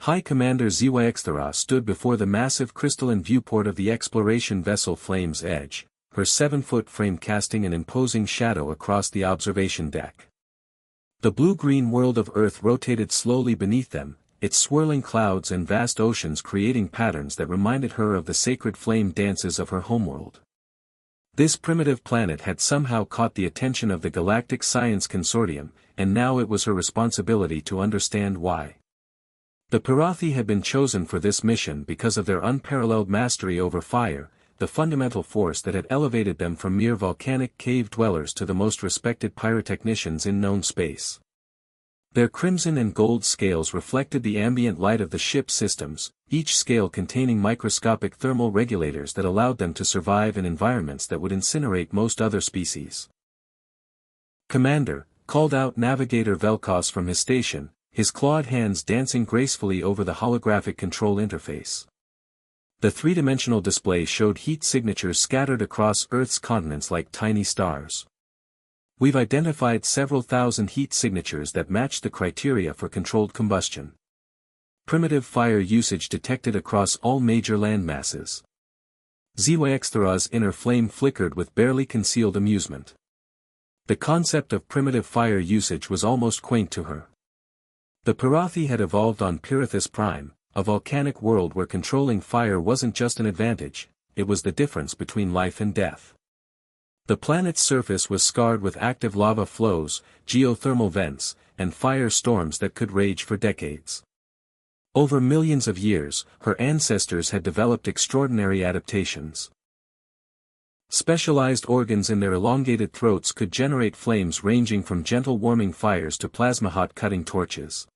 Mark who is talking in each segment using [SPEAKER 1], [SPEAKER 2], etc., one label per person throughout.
[SPEAKER 1] High Commander HFY stood before the massive crystalline viewport of the exploration vessel Flame's Edge, her 7-foot frame casting an imposing shadow across the observation deck. The blue-green world of Earth rotated slowly beneath them, its swirling clouds and vast oceans creating patterns that reminded her of the sacred flame dances of her homeworld. This primitive planet had somehow caught the attention of the Galactic Science Consortium, and now it was her responsibility to understand why. The Pirathi had been chosen for this mission because of their unparalleled mastery over fire, the fundamental force that had elevated them from mere volcanic cave dwellers to the most respected pyrotechnicians in known space. Their crimson and gold scales reflected the ambient light of the ship's systems, each scale containing microscopic thermal regulators that allowed them to survive in environments that would incinerate most other species. "Commander," called out Navigator Velkos from his station, his clawed hands dancing gracefully over the holographic control interface. The three-dimensional display showed heat signatures scattered across Earth's continents like tiny stars. "We've identified several thousand heat signatures that match the criteria for controlled combustion. Primitive fire usage detected across all major landmasses." HFY's inner flame flickered with barely concealed amusement. The concept of primitive fire usage was almost quaint to her. The Pirathi had evolved on Pirithous Prime, a volcanic world where controlling fire wasn't just an advantage, it was the difference between life and death. The planet's surface was scarred with active lava flows, geothermal vents, and fire storms that could rage for decades. Over millions of years, her ancestors had developed extraordinary adaptations. Specialized organs in their elongated throats could generate flames ranging from gentle warming fires to plasma-hot cutting torches.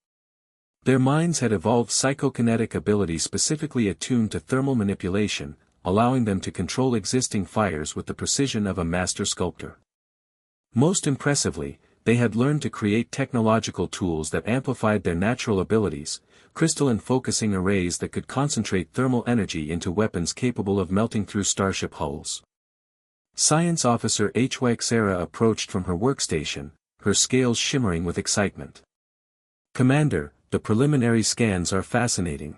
[SPEAKER 1] Their minds had evolved psychokinetic abilities specifically attuned to thermal manipulation, allowing them to control existing fires with the precision of a master sculptor. Most impressively, they had learned to create technological tools that amplified their natural abilities, crystalline focusing arrays that could concentrate thermal energy into weapons capable of melting through starship hulls. Science Officer HFY approached from her workstation, her scales shimmering with excitement. "Commander, the preliminary scans are fascinating.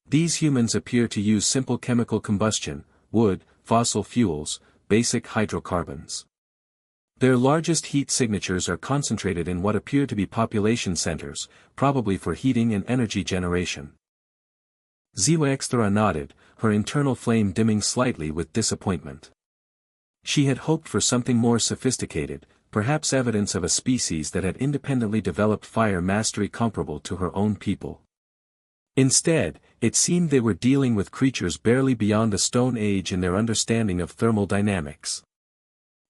[SPEAKER 1] These humans appear to use simple chemical combustion, wood, fossil fuels, basic hydrocarbons. Their largest heat signatures are concentrated in what appear to be population centers, probably for heating and energy generation." HFY nodded, her internal flame dimming slightly with disappointment. She had hoped for something more sophisticated, perhaps evidence of a species that had independently developed fire mastery comparable to her own people. Instead, it seemed they were dealing with creatures barely beyond the Stone Age in their understanding of thermal dynamics.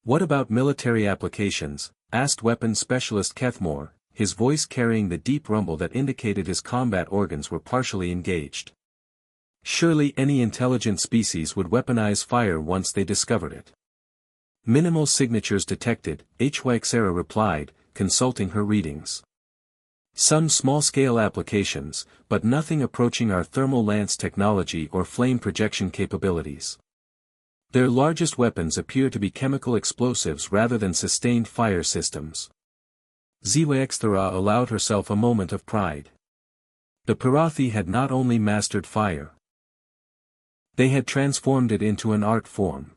[SPEAKER 1] "What about military applications?" asked weapons specialist Kethmore, his voice carrying the deep rumble that indicated his combat organs were partially engaged. "Surely any intelligent species would weaponize fire once they discovered it." "Minimal signatures detected," HFY replied, consulting her readings. "Some small-scale applications, but nothing approaching our thermal lance technology or flame projection capabilities. Their largest weapons appear to be chemical explosives rather than sustained fire systems." HFY allowed herself a moment of pride. The Pirathi had not only mastered fire. They had transformed it into an art form.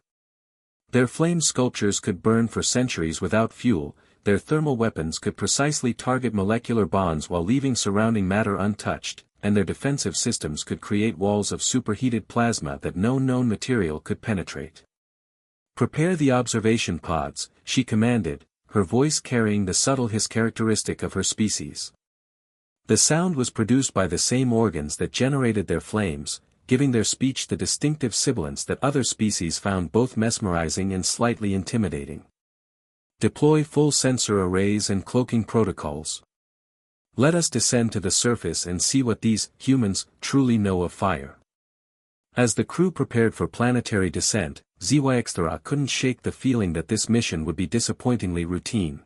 [SPEAKER 1] Their flame sculptures could burn for centuries without fuel, their thermal weapons could precisely target molecular bonds while leaving surrounding matter untouched, and their defensive systems could create walls of superheated plasma that no known material could penetrate. "Prepare the observation pods," she commanded, her voice carrying the subtle hiss characteristic of her species. The sound was produced by the same organs that generated their flames, giving their speech the distinctive sibilance that other species found both mesmerizing and slightly intimidating. "Deploy full sensor arrays and cloaking protocols. Let us descend to the surface and see what these humans truly know of fire." As the crew prepared for planetary descent, HFY couldn't shake the feeling that this mission would be disappointingly routine.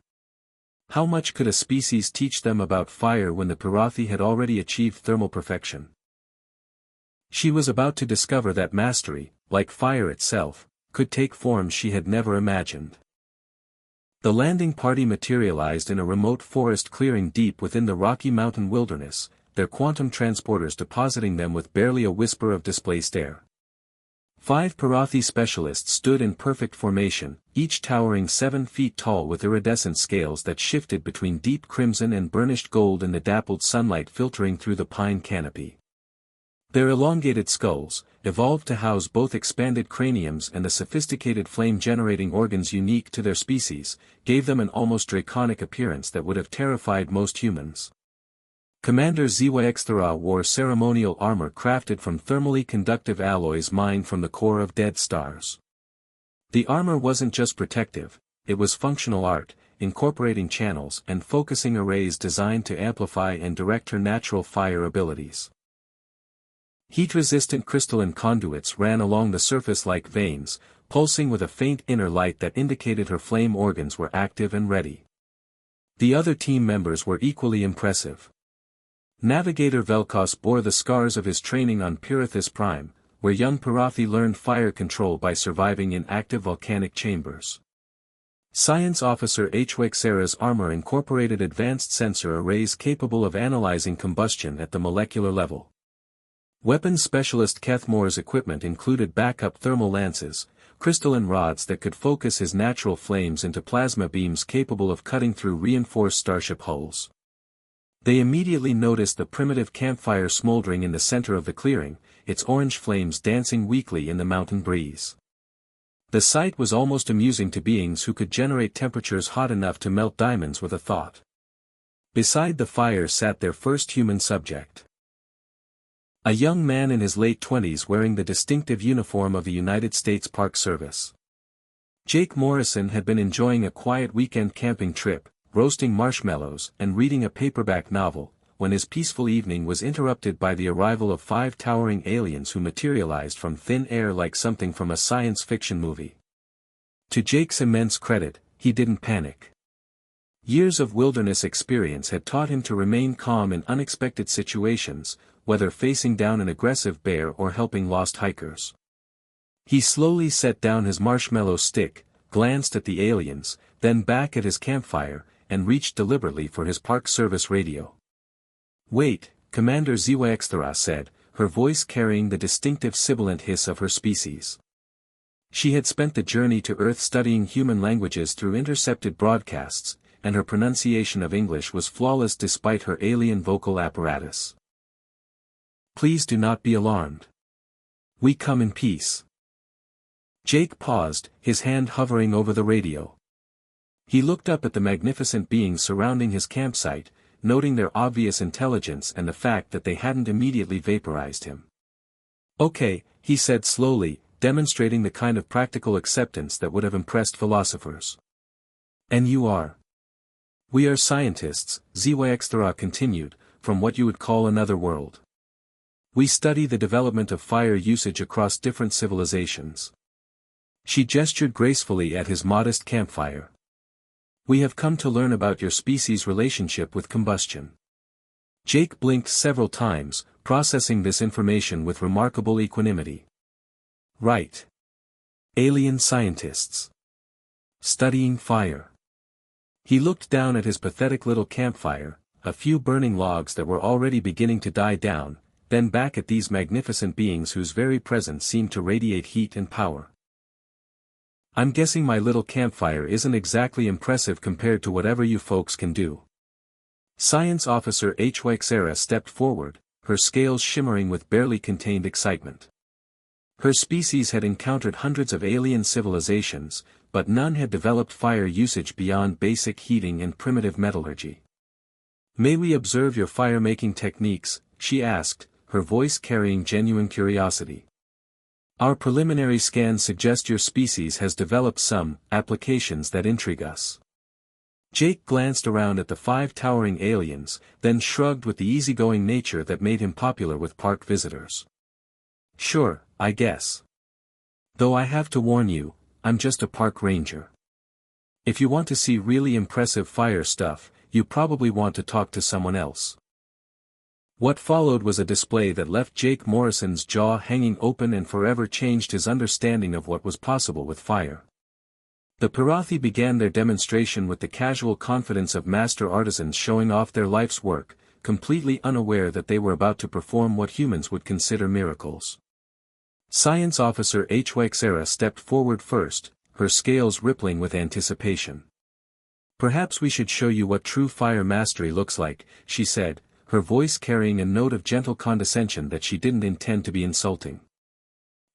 [SPEAKER 1] How much could a species teach them about fire when the Pirathi had already achieved thermal perfection? She was about to discover that mastery, like fire itself, could take forms she had never imagined. The landing party materialized in a remote forest clearing deep within the Rocky Mountain wilderness, their quantum transporters depositing them with barely a whisper of displaced air. 5 Parathi specialists stood in perfect formation, each towering 7 feet tall with iridescent scales that shifted between deep crimson and burnished gold in the dappled sunlight filtering through the pine canopy. Their elongated skulls, evolved to house both expanded craniums and the sophisticated flame-generating organs unique to their species, gave them an almost draconic appearance that would have terrified most humans. Commander HFY wore ceremonial armor crafted from thermally conductive alloys mined from the core of dead stars. The armor wasn't just protective, it was functional art, incorporating channels and focusing arrays designed to amplify and direct her natural fire abilities. Heat-resistant crystalline conduits ran along the surface like veins, pulsing with a faint inner light that indicated her flame organs were active and ready. The other team members were equally impressive. Navigator Velkos bore the scars of his training on Pirithous Prime, where young Parathi learned fire control by surviving in active volcanic chambers. Science Officer HFY's armor incorporated advanced sensor arrays capable of analyzing combustion at the molecular level. Weapons Specialist Kethmore's equipment included backup thermal lances, crystalline rods that could focus his natural flames into plasma beams capable of cutting through reinforced starship hulls. They immediately noticed the primitive campfire smoldering in the center of the clearing, its orange flames dancing weakly in the mountain breeze. The sight was almost amusing to beings who could generate temperatures hot enough to melt diamonds with a thought. Beside the fire sat their first human subject. A young man in his late 20s wearing the distinctive uniform of the United States Park Service. Jake Morrison had been enjoying a quiet weekend camping trip, roasting marshmallows and reading a paperback novel, when his peaceful evening was interrupted by the arrival of 5 towering aliens who materialized from thin air like something from a science fiction movie. To Jake's immense credit, he didn't panic. Years of wilderness experience had taught him to remain calm in unexpected situations, whether facing down an aggressive bear or helping lost hikers. He slowly set down his marshmallow stick, glanced at the aliens, then back at his campfire, and reached deliberately for his Park Service radio. "Wait," Commander HFY said, her voice carrying the distinctive sibilant hiss of her species. She had spent the journey to Earth studying human languages through intercepted broadcasts, and her pronunciation of English was flawless despite her alien vocal apparatus. "Please do not be alarmed. We come in peace." Jake paused, his hand hovering over the radio. He looked up at the magnificent beings surrounding his campsite, noting their obvious intelligence and the fact that they hadn't immediately vaporized him. "Okay," he said slowly, demonstrating the kind of practical acceptance that would have impressed philosophers. "And you are?" "We are scientists," HFY continued, "from what you would call another world. We study the development of fire usage across different civilizations." She gestured gracefully at his modest campfire. "We have come to learn about your species' relationship with combustion." Jake blinked several times, processing this information with remarkable equanimity. "Right. Alien scientists. Studying fire." He looked down at his pathetic little campfire, a few burning logs that were already beginning to die down, then back at these magnificent beings whose very presence seemed to radiate heat and power. "I'm guessing my little campfire isn't exactly impressive compared to whatever you folks can do." Science Officer HFY stepped forward, her scales shimmering with barely contained excitement. Her species had encountered hundreds of alien civilizations, but none had developed fire usage beyond basic heating and primitive metallurgy. "May we observe your fire-making techniques?" she asked, her voice carrying genuine curiosity. "Our preliminary scans suggest your species has developed some applications that intrigue us." Jake glanced around at the 5 towering aliens, then shrugged with the easygoing nature that made him popular with park visitors. "Sure, I guess. Though I have to warn you, I'm just a park ranger. If you want to see really impressive fire stuff, you probably want to talk to someone else." What followed was a display that left Jake Morrison's jaw hanging open and forever changed his understanding of what was possible with fire. The Parathi began their demonstration with the casual confidence of master artisans showing off their life's work, completely unaware that they were about to perform what humans would consider miracles. Science Officer HFY stepped forward first, her scales rippling with anticipation. "Perhaps we should show you what true fire mastery looks like," she said, her voice carrying a note of gentle condescension that she didn't intend to be insulting.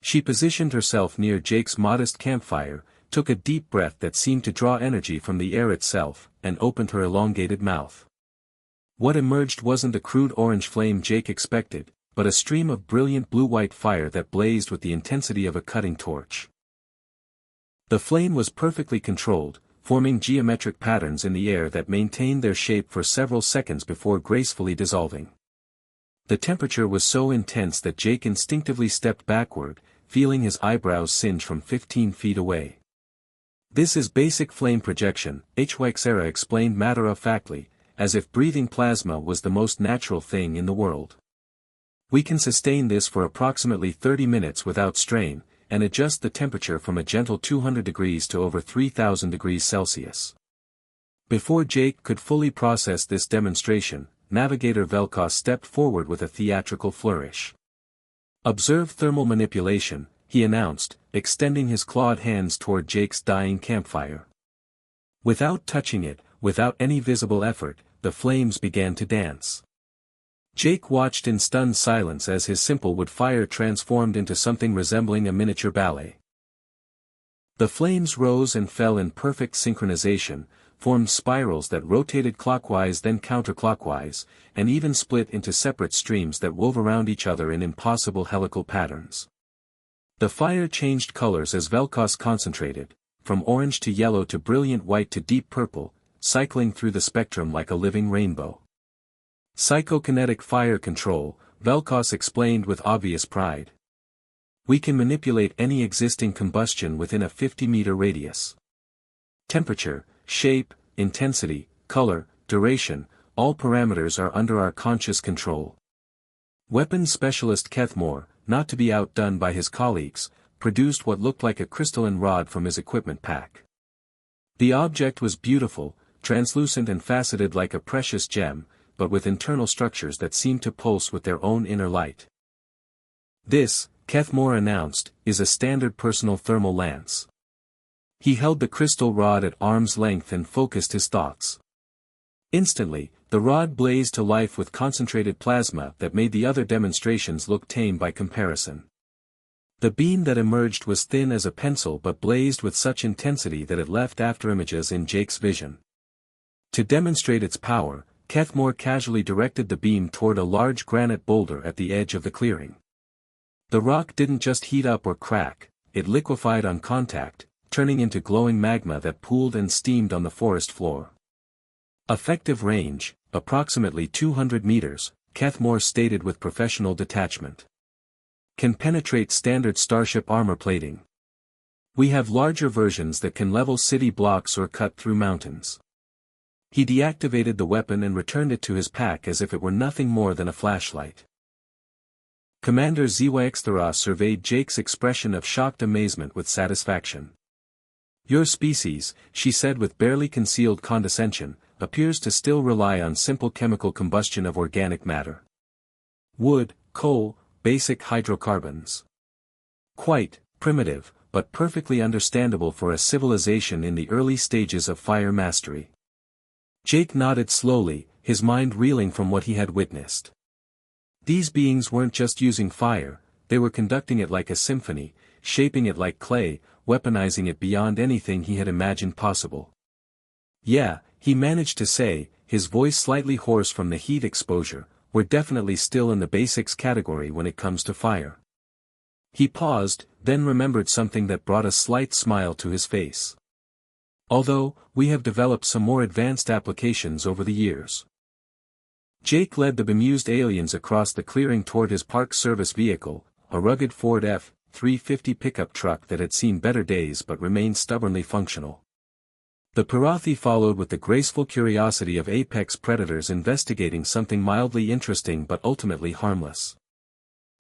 [SPEAKER 1] She positioned herself near Jake's modest campfire, took a deep breath that seemed to draw energy from the air itself, and opened her elongated mouth. What emerged wasn't a crude orange flame Jake expected, but a stream of brilliant blue-white fire that blazed with the intensity of a cutting torch. The flame was perfectly controlled, forming geometric patterns in the air that maintained their shape for several seconds before gracefully dissolving. The temperature was so intense that Jake instinctively stepped backward, feeling his eyebrows singe from 15 feet away. "This is basic flame projection," HFY explained matter-of-factly, as if breathing plasma was the most natural thing in the world. "We can sustain this for approximately 30 minutes without strain, and adjust the temperature from a gentle 200 degrees to over 3000 degrees Celsius. Before Jake could fully process this demonstration, Navigator Velkos stepped forward with a theatrical flourish. "Observe thermal manipulation," he announced, extending his clawed hands toward Jake's dying campfire. Without touching it, without any visible effort, the flames began to dance. Jake watched in stunned silence as his simple wood fire transformed into something resembling a miniature ballet. The flames rose and fell in perfect synchronization, formed spirals that rotated clockwise then counterclockwise, and even split into separate streams that wove around each other in impossible helical patterns. The fire changed colors as Velkos concentrated, from orange to yellow to brilliant white to deep purple, cycling through the spectrum like a living rainbow. "Psychokinetic fire control," Velkos explained with obvious pride. "We can manipulate any existing combustion within a 50-meter radius. Temperature, shape, intensity, color, duration, all parameters are under our conscious control." Weapons specialist Kethmore, not to be outdone by his colleagues, produced what looked like a crystalline rod from his equipment pack. The object was beautiful, translucent and faceted like a precious gem, but with internal structures that seemed to pulse with their own inner light. "This," Kethmore announced, "is a standard personal thermal lance." He held the crystal rod at arm's length and focused his thoughts. Instantly, the rod blazed to life with concentrated plasma that made the other demonstrations look tame by comparison. The beam that emerged was thin as a pencil but blazed with such intensity that it left afterimages in Jake's vision. To demonstrate its power, Kethmore casually directed the beam toward a large granite boulder at the edge of the clearing. The rock didn't just heat up or crack, it liquefied on contact, turning into glowing magma that pooled and steamed on the forest floor. "Effective range, approximately 200 meters, Kethmore stated with professional detachment. Can penetrate standard starship armor plating. We have larger versions that can level city blocks or cut through mountains." He deactivated the weapon and returned it to his pack as if it were nothing more than a flashlight. Commander HFY surveyed Jake's expression of shocked amazement with satisfaction. "Your species," she said with barely concealed condescension, "appears to still rely on simple chemical combustion of organic matter. Wood, coal, basic hydrocarbons. Quite primitive, but perfectly understandable for a civilization in the early stages of fire mastery." Jake nodded slowly, his mind reeling from what he had witnessed. These beings weren't just using fire, they were conducting it like a symphony, shaping it like clay, weaponizing it beyond anything he had imagined possible. "Yeah," he managed to say, his voice slightly hoarse from the heat exposure, "we're definitely still in the basics category when it comes to fire." He paused, then remembered something that brought a slight smile to his face. "Although, we have developed some more advanced applications over the years." Jake led the bemused aliens across the clearing toward his Park Service vehicle, a rugged Ford F-350 pickup truck that had seen better days but remained stubbornly functional. The Parathi followed with the graceful curiosity of apex predators investigating something mildly interesting but ultimately harmless.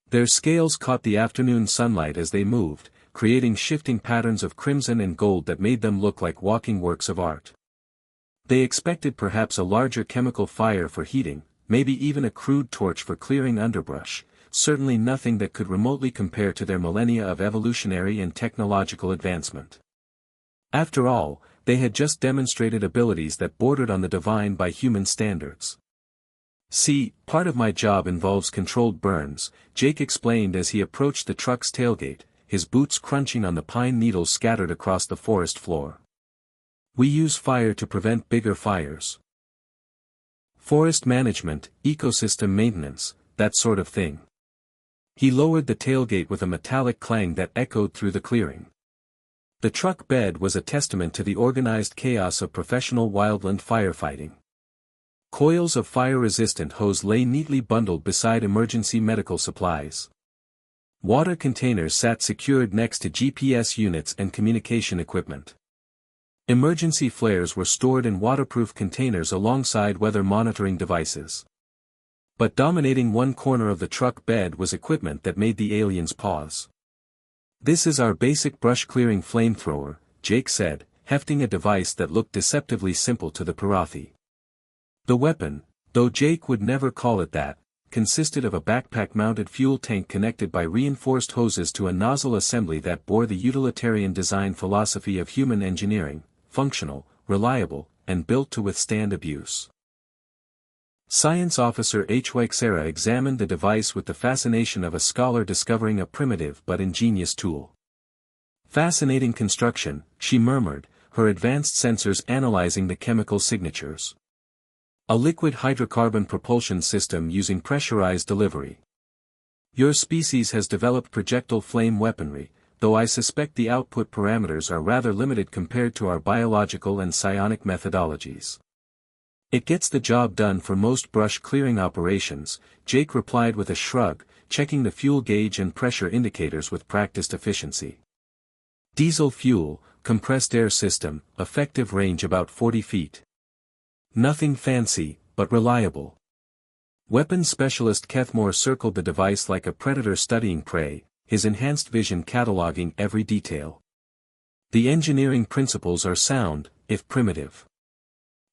[SPEAKER 1] Their scales caught the afternoon sunlight as they moved, creating shifting patterns of crimson and gold that made them look like walking works of art. They expected perhaps a larger chemical fire for heating, maybe even a crude torch for clearing underbrush, certainly nothing that could remotely compare to their millennia of evolutionary and technological advancement. After all, they had just demonstrated abilities that bordered on the divine by human standards. "See, part of my job involves controlled burns," Jake explained as he approached the truck's tailgate, his boots crunching on the pine needles scattered across the forest floor. "We use fire to prevent bigger fires. Forest management, ecosystem maintenance, that sort of thing." He lowered the tailgate with a metallic clang that echoed through the clearing. The truck bed was a testament to the organized chaos of professional wildland firefighting. Coils of fire-resistant hose lay neatly bundled beside emergency medical supplies. Water containers sat secured next to GPS units and communication equipment. Emergency flares were stored in waterproof containers alongside weather monitoring devices. But dominating one corner of the truck bed was equipment that made the aliens pause. "This is our basic brush-clearing flamethrower," Jake said, hefting a device that looked deceptively simple to the Parathi. The weapon, though Jake would never call it that, consisted of a backpack-mounted fuel tank connected by reinforced hoses to a nozzle assembly that bore the utilitarian design philosophy of human engineering: functional, reliable, and built to withstand abuse. Science Officer HFY examined the device with the fascination of a scholar discovering a primitive but ingenious tool. "Fascinating construction," she murmured, her advanced sensors analyzing the chemical signatures. "A liquid hydrocarbon propulsion system using pressurized delivery. Your species has developed projectile flame weaponry, though I suspect the output parameters are rather limited compared to our biological and psionic methodologies." "It gets the job done for most brush clearing operations," Jake replied with a shrug, checking the fuel gauge and pressure indicators with practiced efficiency. "Diesel fuel, compressed air system, effective range about 40 feet. Nothing fancy, but reliable." Weapons specialist Kethmore circled the device like a predator studying prey, his enhanced vision cataloging every detail. "The engineering principles are sound, if primitive.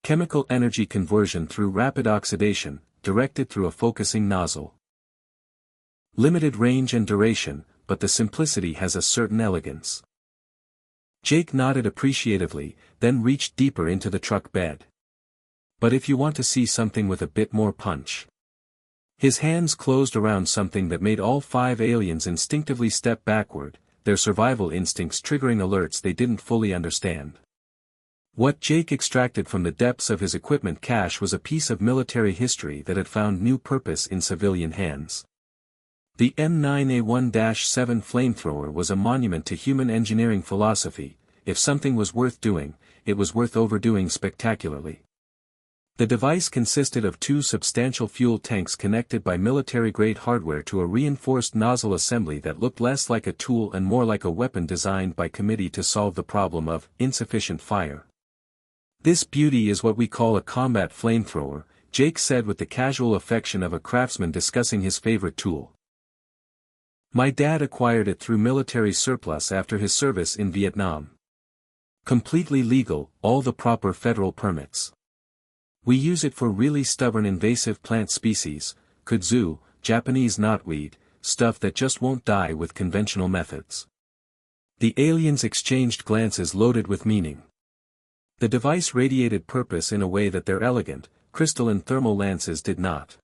[SPEAKER 1] Chemical energy conversion through rapid oxidation, directed through a focusing nozzle. Limited range and duration, but the simplicity has a certain elegance." Jake nodded appreciatively, then reached deeper into the truck bed. "But if you want to see something with a bit more punch." His hands closed around something that made all 5 aliens instinctively step backward, their survival instincts triggering alerts they didn't fully understand. What Jake extracted from the depths of his equipment cache was a piece of military history that had found new purpose in civilian hands. The M9A1-7 flamethrower was a monument to human engineering philosophy: if something was worth doing, it was worth overdoing spectacularly. The device consisted of 2 substantial fuel tanks connected by military-grade hardware to a reinforced nozzle assembly that looked less like a tool and more like a weapon designed by committee to solve the problem of insufficient fire. "This beauty is what we call a combat flamethrower," Jake said with the casual affection of a craftsman discussing his favorite tool. "My dad acquired it through military surplus after his service in Vietnam. Completely legal, all the proper federal permits. We use it for really stubborn invasive plant species, kudzu, Japanese knotweed, stuff that just won't die with conventional methods." The aliens exchanged glances loaded with meaning. The device radiated purpose in a way that their elegant, crystalline thermal lances did not.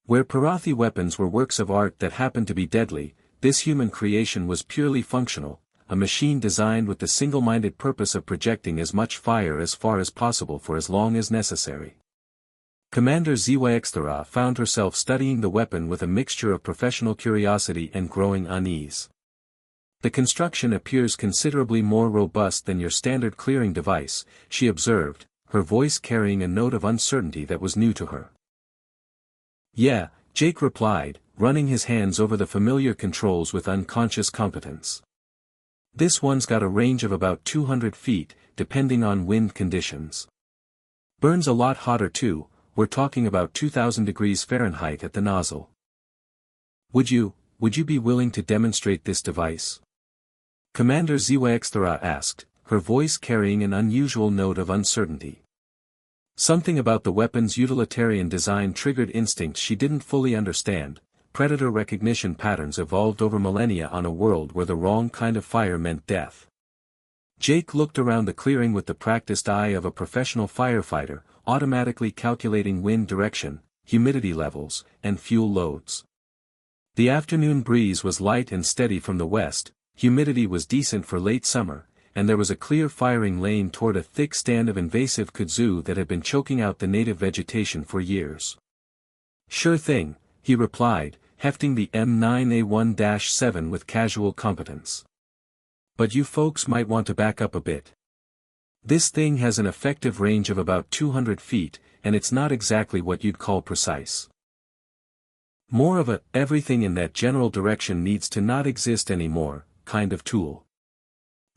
[SPEAKER 1] Where Parathi weapons were works of art that happened to be deadly, this human creation was purely functional, a machine designed with the single-minded purpose of projecting as much fire as far as possible for as long as necessary. Commander FlamethrowerHFY found herself studying the weapon with a mixture of professional curiosity and growing unease. "The construction appears considerably more robust than your standard clearing device," she observed, her voice carrying a note of uncertainty that was new to her. "Yeah," Jake replied, running his hands over the familiar controls with unconscious competence. "This one's got a range of about 200 feet, depending on wind conditions. Burns a lot hotter too, we're talking about 2000 degrees Fahrenheit at the nozzle." Would you be willing to demonstrate this device?" Commander FlamethrowerHFY asked, her voice carrying an unusual note of uncertainty. Something about the weapon's utilitarian design triggered instincts she didn't fully understand. Predator recognition patterns evolved over millennia on a world where the wrong kind of fire meant death. Jake looked around the clearing with the practiced eye of a professional firefighter, automatically calculating wind direction, humidity levels, and fuel loads. The afternoon breeze was light and steady from the west, humidity was decent for late summer, and there was a clear firing lane toward a thick stand of invasive kudzu that had been choking out the native vegetation for years. "Sure thing," he replied, hefting the M9A1-7 with casual competence. "But you folks might want to back up a bit. This thing has an effective range of about 200 feet, and it's not exactly what you'd call precise. More of a, everything in that general direction needs to not exist anymore, kind of tool."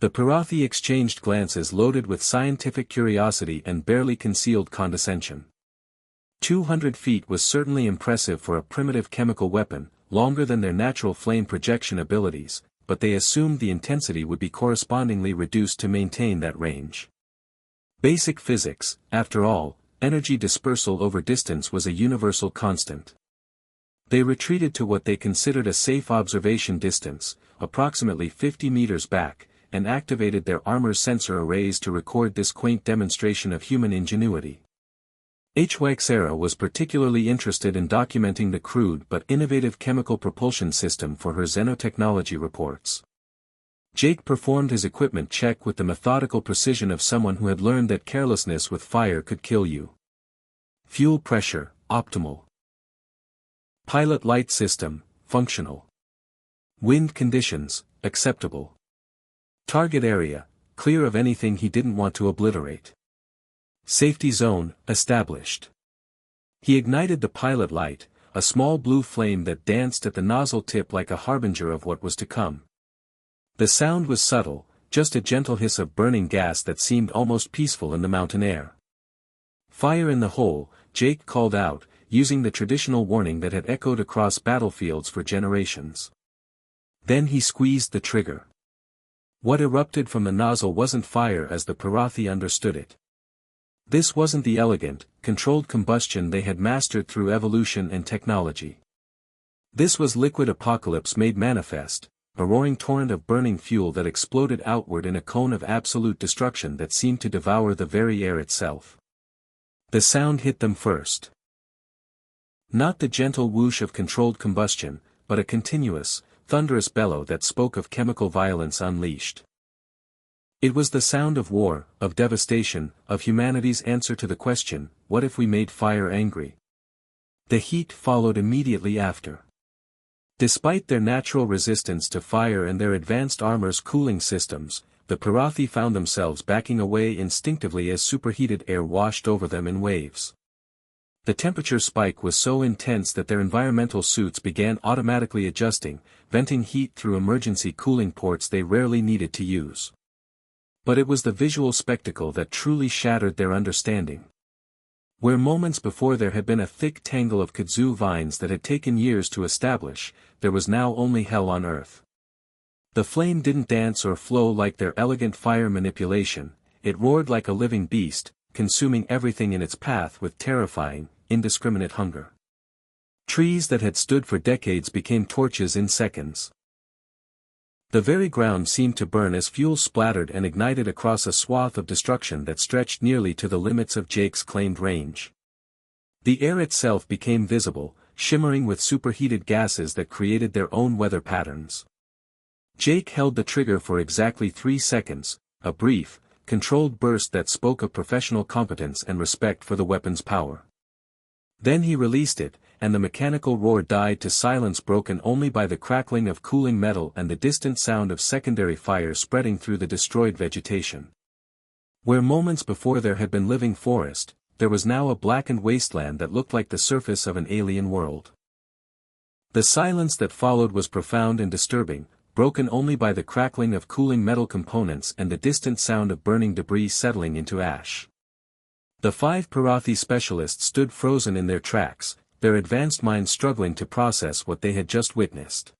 [SPEAKER 1] The Parathi exchanged glances loaded with scientific curiosity and barely concealed condescension. 200 feet was certainly impressive for a primitive chemical weapon, longer than their natural flame projection abilities, but they assumed the intensity would be correspondingly reduced to maintain that range. Basic physics, after all, energy dispersal over distance was a universal constant. They retreated to what they considered a safe observation distance, approximately 50 meters back, and activated their armor's sensor arrays to record this quaint demonstration of human ingenuity. HFY was particularly interested in documenting the crude but innovative chemical propulsion system for her xenotechnology reports. Jake performed his equipment check with the methodical precision of someone who had learned that carelessness with fire could kill you. Fuel pressure, optimal. Pilot light system, functional. Wind conditions, acceptable. Target area, clear of anything he didn't want to obliterate. Safety zone, established. He ignited the pilot light, a small blue flame that danced at the nozzle tip like a harbinger of what was to come. The sound was subtle, just a gentle hiss of burning gas that seemed almost peaceful in the mountain air. "Fire in the hole," Jake called out, using the traditional warning that had echoed across battlefields for generations. Then he squeezed the trigger. What erupted from the nozzle wasn't fire as the Parathi understood it. This wasn't the elegant, controlled combustion they had mastered through evolution and technology. This was liquid apocalypse made manifest, a roaring torrent of burning fuel that exploded outward in a cone of absolute destruction that seemed to devour the very air itself. The sound hit them first. Not the gentle whoosh of controlled combustion, but a continuous, thunderous bellow that spoke of chemical violence unleashed. It was the sound of war, of devastation, of humanity's answer to the question, what if we made fire angry? The heat followed immediately after. Despite their natural resistance to fire and their advanced armor's cooling systems, the Parathi found themselves backing away instinctively as superheated air washed over them in waves. The temperature spike was so intense that their environmental suits began automatically adjusting, venting heat through emergency cooling ports they rarely needed to use. But it was the visual spectacle that truly shattered their understanding. Where moments before there had been a thick tangle of kudzu vines that had taken years to establish, there was now only hell on earth. The flame didn't dance or flow like their elegant fire manipulation, it roared like a living beast, consuming everything in its path with terrifying, indiscriminate hunger. Trees that had stood for decades became torches in seconds. The very ground seemed to burn as fuel splattered and ignited across a swath of destruction that stretched nearly to the limits of Jake's claimed range. The air itself became visible, shimmering with superheated gases that created their own weather patterns. Jake held the trigger for exactly 3 seconds, a brief, controlled burst that spoke of professional competence and respect for the weapon's power. Then he released it, and the mechanical roar died to silence broken only by the crackling of cooling metal and the distant sound of secondary fire spreading through the destroyed vegetation. Where moments before there had been living forest, there was now a blackened wasteland that looked like the surface of an alien world. The silence that followed was profound and disturbing, broken only by the crackling of cooling metal components and the distant sound of burning debris settling into ash. The 5 Parathi specialists stood frozen in their tracks, their advanced minds struggling to process what they had just witnessed.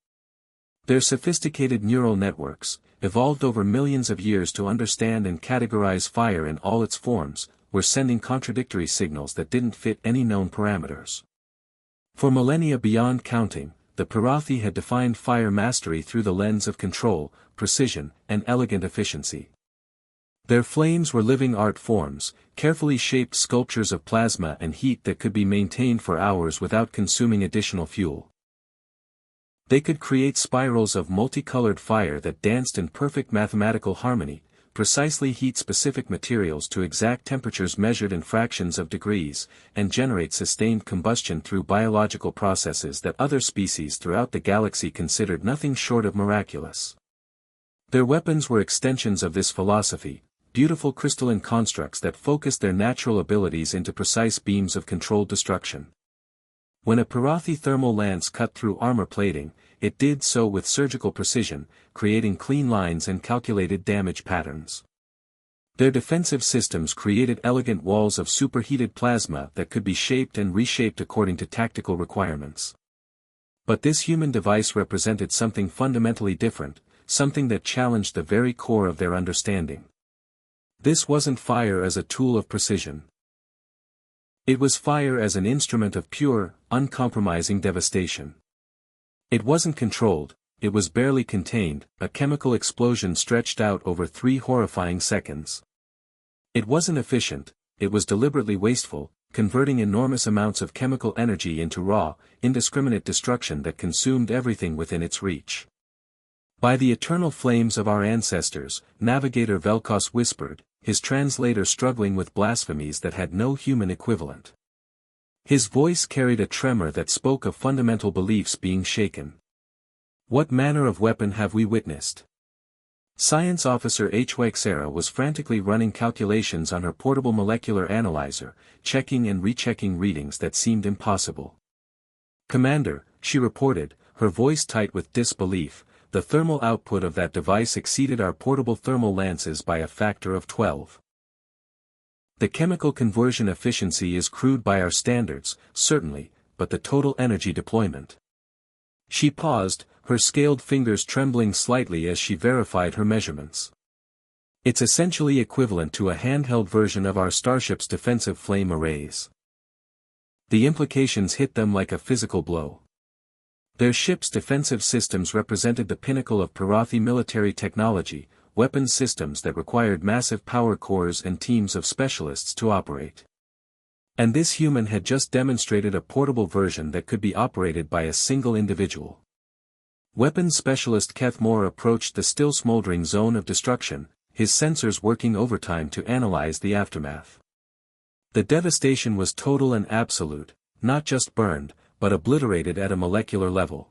[SPEAKER 1] Their sophisticated neural networks, evolved over millions of years to understand and categorize fire in all its forms, were sending contradictory signals that didn't fit any known parameters. For millennia beyond counting, the Parathi had defined fire mastery through the lens of control, precision, and elegant efficiency. Their flames were living art forms, carefully shaped sculptures of plasma and heat that could be maintained for hours without consuming additional fuel. They could create spirals of multicolored fire that danced in perfect mathematical harmony, precisely heat specific materials to exact temperatures measured in fractions of degrees, and generate sustained combustion through biological processes that other species throughout the galaxy considered nothing short of miraculous. Their weapons were extensions of this philosophy, beautiful crystalline constructs that focused their natural abilities into precise beams of controlled destruction. When a Parathi thermal lance cut through armor plating, it did so with surgical precision, creating clean lines and calculated damage patterns. Their defensive systems created elegant walls of superheated plasma that could be shaped and reshaped according to tactical requirements. But this human device represented something fundamentally different, something that challenged the very core of their understanding. This wasn't fire as a tool of precision. It was fire as an instrument of pure, uncompromising devastation. It wasn't controlled, it was barely contained, a chemical explosion stretched out over 3 horrifying seconds. It wasn't efficient, it was deliberately wasteful, converting enormous amounts of chemical energy into raw, indiscriminate destruction that consumed everything within its reach. By the eternal flames of our ancestors, Navigator Velkos whispered, his translator struggling with blasphemies that had no human equivalent. His voice carried a tremor that spoke of fundamental beliefs being shaken. What manner of weapon have we witnessed? Science Officer HFY was frantically running calculations on her portable molecular analyzer, checking and rechecking readings that seemed impossible. "Commander," she reported, her voice tight with disbelief, "the thermal output of that device exceeded our portable thermal lances by a factor of 12. The chemical conversion efficiency is crude by our standards, certainly, but the total energy deployment." She paused, her scaled fingers trembling slightly as she verified her measurements. "It's essentially equivalent to a handheld version of our starship's defensive flame arrays." The implications hit them like a physical blow. Their ship's defensive systems represented the pinnacle of Parathi military technology, weapons systems that required massive power cores and teams of specialists to operate. And this human had just demonstrated a portable version that could be operated by a single individual. Weapons specialist Keth Moore approached the still smoldering zone of destruction, his sensors working overtime to analyze the aftermath. The devastation was total and absolute, not just burned, but obliterated at a molecular level.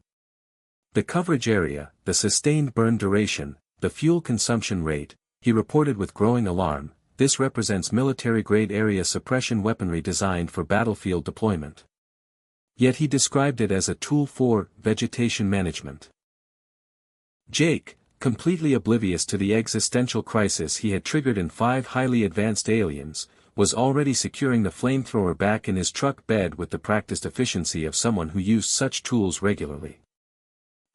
[SPEAKER 1] The coverage area, the sustained burn duration, the fuel consumption rate, he reported with growing alarm, this represents military-grade area suppression weaponry designed for battlefield deployment. Yet he described it as a tool for vegetation management. Jake, completely oblivious to the existential crisis he had triggered in 5 highly advanced aliens, was already securing the flamethrower back in his truck bed with the practiced efficiency of someone who used such tools regularly.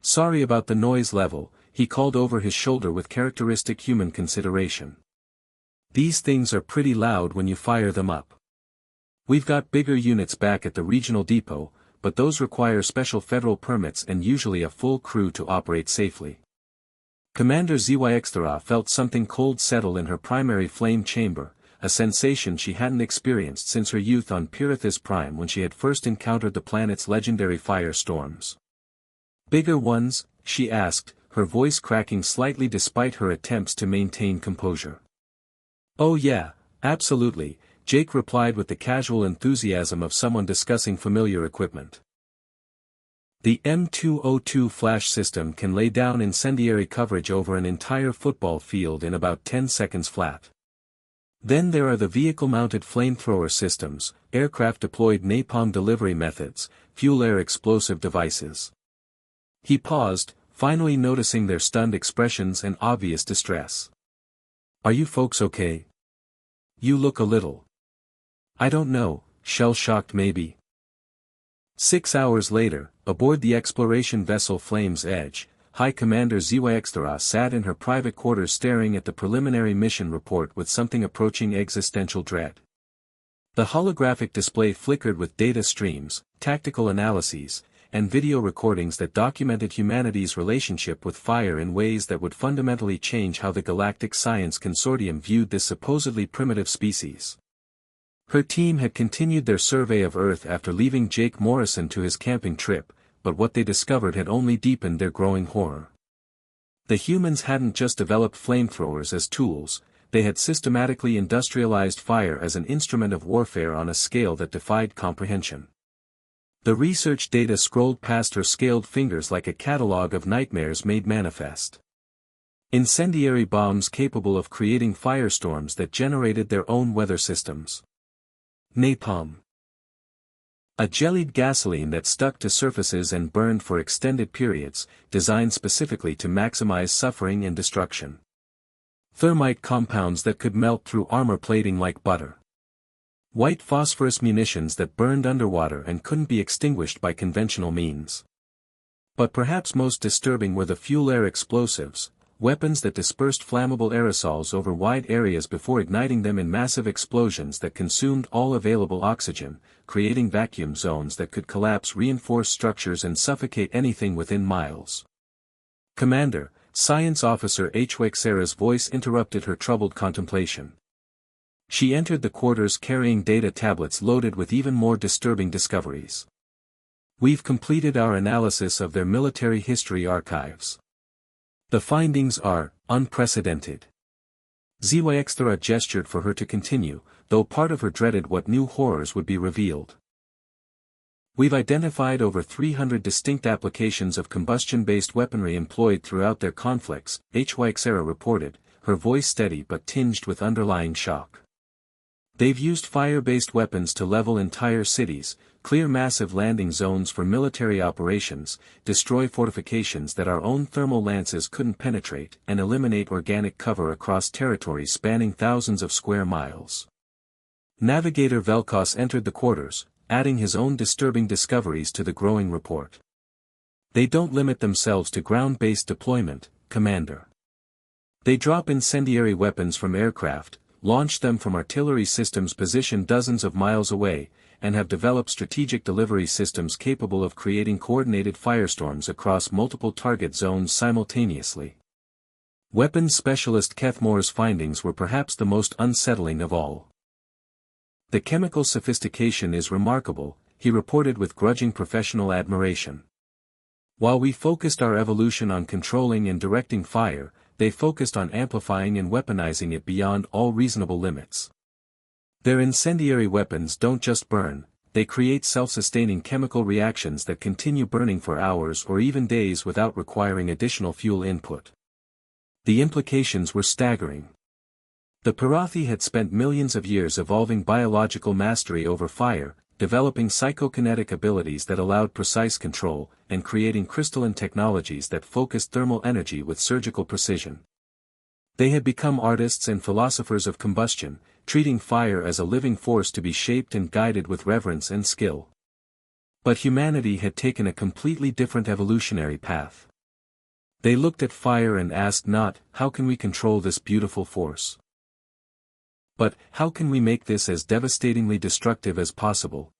[SPEAKER 1] "Sorry about the noise level," he called over his shoulder with characteristic human consideration. "These things are pretty loud when you fire them up. We've got bigger units back at the regional depot, but those require special federal permits and usually a full crew to operate safely." Commander HFY felt something cold settle in her primary flame chamber, a sensation she hadn't experienced since her youth on Pirithous Prime when she had first encountered the planet's legendary firestorms. "Bigger ones?" she asked, her voice cracking slightly despite her attempts to maintain composure. "Oh yeah, absolutely," Jake replied with the casual enthusiasm of someone discussing familiar equipment. The M202 flash system can lay down incendiary coverage over an entire football field in about 10 seconds flat. Then there are the vehicle-mounted flamethrower systems, aircraft-deployed napalm delivery methods, fuel-air explosive devices. He paused, finally noticing their stunned expressions and obvious distress. "Are you folks okay? You look a little. I don't know, shell-shocked maybe." 6 hours later, aboard the exploration vessel Flame's Edge, High Commander HFY sat in her private quarters staring at the preliminary mission report with something approaching existential dread. The holographic display flickered with data streams, tactical analyses, and video recordings that documented humanity's relationship with fire in ways that would fundamentally change how the Galactic Science Consortium viewed this supposedly primitive species. Her team had continued their survey of Earth after leaving Jake Morrison to his camping trip, but what they discovered had only deepened their growing horror. The humans hadn't just developed flamethrowers as tools, they had systematically industrialized fire as an instrument of warfare on a scale that defied comprehension. The research data scrolled past her scaled fingers like a catalogue of nightmares made manifest. Incendiary bombs capable of creating firestorms that generated their own weather systems. Napalm. A jellied gasoline that stuck to surfaces and burned for extended periods, designed specifically to maximize suffering and destruction. Thermite compounds that could melt through armor plating like butter. White phosphorus munitions that burned underwater and couldn't be extinguished by conventional means. But perhaps most disturbing were the fuel-air explosives, weapons that dispersed flammable aerosols over wide areas before igniting them in massive explosions that consumed all available oxygen, creating vacuum zones that could collapse reinforced structures and suffocate anything within miles. "Commander," Science Officer HFY's voice interrupted her troubled contemplation. She entered the quarters carrying data tablets loaded with even more disturbing discoveries. "We've completed our analysis of their military history archives. The findings are unprecedented." HFY gestured for her to continue, though part of her dreaded what new horrors would be revealed. "We've identified over 300 distinct applications of combustion-based weaponry employed throughout their conflicts," HFY reported, her voice steady but tinged with underlying shock. "They've used fire-based weapons to level entire cities, clear massive landing zones for military operations, destroy fortifications that our own thermal lances couldn't penetrate, and eliminate organic cover across territories spanning thousands of square miles." Navigator Velkos entered the quarters, adding his own disturbing discoveries to the growing report. "They don't limit themselves to ground-based deployment, Commander. They drop incendiary weapons from aircraft, launch them from artillery systems positioned dozens of miles away, and have developed strategic delivery systems capable of creating coordinated firestorms across multiple target zones simultaneously." Weapons specialist Kethmore's findings were perhaps the most unsettling of all. "The chemical sophistication is remarkable," he reported with grudging professional admiration. "While we focused our evolution on controlling and directing fire, they focused on amplifying and weaponizing it beyond all reasonable limits. Their incendiary weapons don't just burn, they create self-sustaining chemical reactions that continue burning for hours or even days without requiring additional fuel input." The implications were staggering. The Parathi had spent millions of years evolving biological mastery over fire, developing psychokinetic abilities that allowed precise control, and creating crystalline technologies that focused thermal energy with surgical precision. They had become artists and philosophers of combustion, treating fire as a living force to be shaped and guided with reverence and skill. But humanity had taken a completely different evolutionary path. They looked at fire and asked not, "How can we control this beautiful force?" but, "How can we make this as devastatingly destructive as possible?"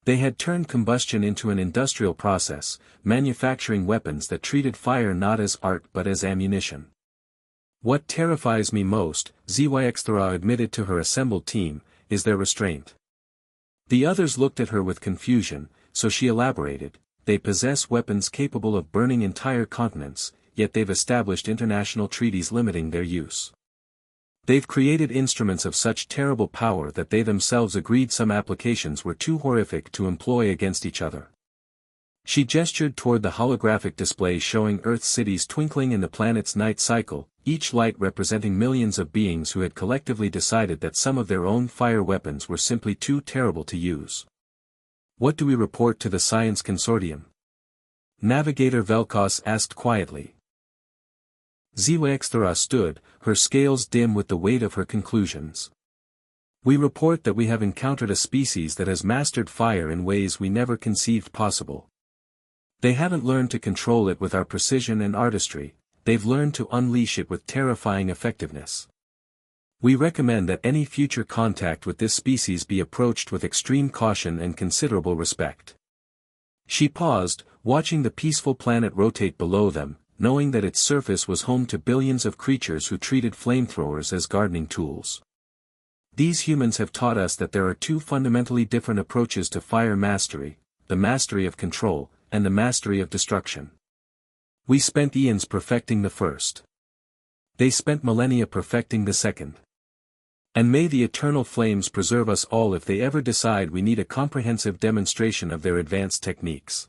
[SPEAKER 1] They had turned combustion into an industrial process, manufacturing weapons that treated fire not as art but as ammunition. "What terrifies me most," HFY admitted to her assembled team, "is their restraint." The others looked at her with confusion, so she elaborated, "They possess weapons capable of burning entire continents, yet they've established international treaties limiting their use. They've created instruments of such terrible power that they themselves agreed some applications were too horrific to employ against each other." She gestured toward the holographic display showing Earth's cities twinkling in the planet's night cycle, each light representing millions of beings who had collectively decided that some of their own fire weapons were simply too terrible to use. "What do we report to the Science Consortium?" Navigator Velkos asked quietly. HFY stood, her scales dim with the weight of her conclusions. "We report that we have encountered a species that has mastered fire in ways we never conceived possible. They haven't learned to control it with our precision and artistry, they've learned to unleash it with terrifying effectiveness. We recommend that any future contact with this species be approached with extreme caution and considerable respect. She paused, watching the peaceful planet rotate below them, knowing that its surface was home to billions of creatures who treated flamethrowers as gardening tools. These humans have taught us that there are two fundamentally different approaches to fire mastery, the mastery of control, and the mastery of destruction. We spent eons perfecting the first. They spent millennia perfecting the second. And may the eternal flames preserve us all if they ever decide we need a comprehensive demonstration of their advanced techniques.